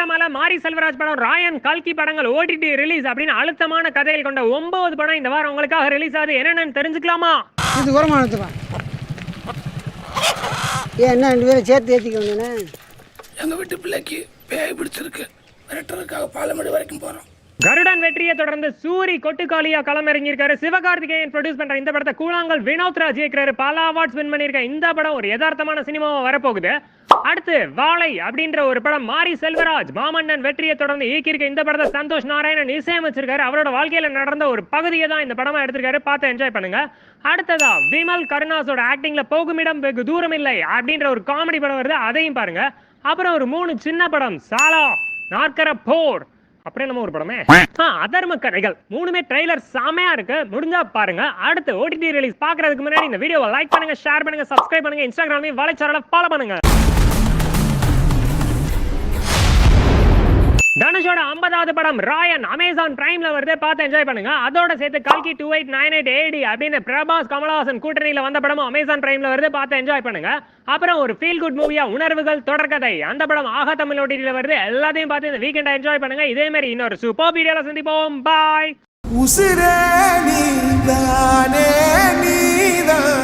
சினிமால மாரி செல்வராஜ் படம், ராயன், கல்கி படங்கள் ஓடிடி ரிலீஸ் அப்படின்னு அழுத்தமான கதைகள் கொண்ட 9 படம் இந்த வாரம் உங்களுக்காக ரிலீஸ் ஆகுது. என்னென்னு தெரிஞ்சுக்கலாமா? இது உரமானதுப்பா. என்ன 2 பேரும் சேர்த்து ஏற்றிக்கோங்கண்ணே. எங்கள் வீட்டு பிள்ளைக்கு பேய் பிடிச்சிருக்கு, விரட்டுறதுக்காக பாலமேடு வரைக்கும் போகிறோம். கருடன் வெற்றியை தொடர்ந்து சூரி கொட்டுக்காலியா களமிறங்கியிருக்காரு. சிவகார்த்திகேயன் ப்ரொடியூஸ் பண்ற இந்த படத்தை கூழாங்கல் வினோத் ராஜ் இயக்குறாரு. பல அவார்ட்ஸ் வின் பண்ணியிருக்க இந்த படம் ஒரு யதார்த்தமான சினிமாவா வரப்போகுது. அடுத்து வாழை அப்படின்ற ஒரு படம் மாரி செல்வராஜ் மாமன்னன் வெற்றியை தொடர்ந்து இயக்கியிருக்க இந்த படத்தை சந்தோஷ் நாராயணன் இசையமைச்சிருக்காரு. அவரோட வாழ்க்கையில நடந்த ஒரு பகுதியை தான் இந்த படமா எடுத்திருக்காரு. பார்த்து என்ஜாய் பண்ணுங்க. அடுத்ததா விமல் கருணாஸோட ஆக்டிங்ல போகுமிடம் வெகு தூரம் இல்லை அப்படின்ற ஒரு காமெடி படம் வருது, அதையும் பாருங்க. அப்புறம் ஒரு 3 சின்ன படம், சாலா, நாற்கர போர், அப்புறம் நம்ம ஒரு படமே அதர்ம கதைகள், 3மே ட்ரெய்லர் செமையா இருக்கு. முடிஞ்சா பாருங்க. அடுத்து ஓடிடி ரிலீஸ் பாக்குறதுக்கு முன்னாடி இந்த வீடியோவை லைக் பண்ணுங்க, ஷேர் பண்ணுங்க, சப்ஸ்கிரைப் பண்ணுங்க, இன்ஸ்டாகிராம்லயும் வலைச்சரல ஃபாலோ பண்ணுங்க. தனுஷோட 50வது படம் ராயன் அமேசான் பிரைம்ல வருது, பார்த்து என்ஜாய் பண்ணுங்க. அதோட சேர்த்து கல்கி 2898 AD அப்படின்னு பிரபாஸ் கமலஹாசன் கூட்டணியில வந்த படமும் அமேசான் பிரைம்ல வருது, பார்த்து என்ஜாய் பண்ணுங்க. அப்புறம் ஒரு ஃபீல் குட் மூவியா உணர்வுகள் தொடர்கதை, அந்த படம் ஆகா தமிழ் ஓடிடில வருது. எல்லாத்தையும் பார்த்து இந்த வீக்கெண்டை என்ஜாய் பண்ணுங்க. இதே மாதிரி இன்னொரு சூப்பர் வீடியோல சந்திப்போம். பாய். உசிரே நீதானே நீதான்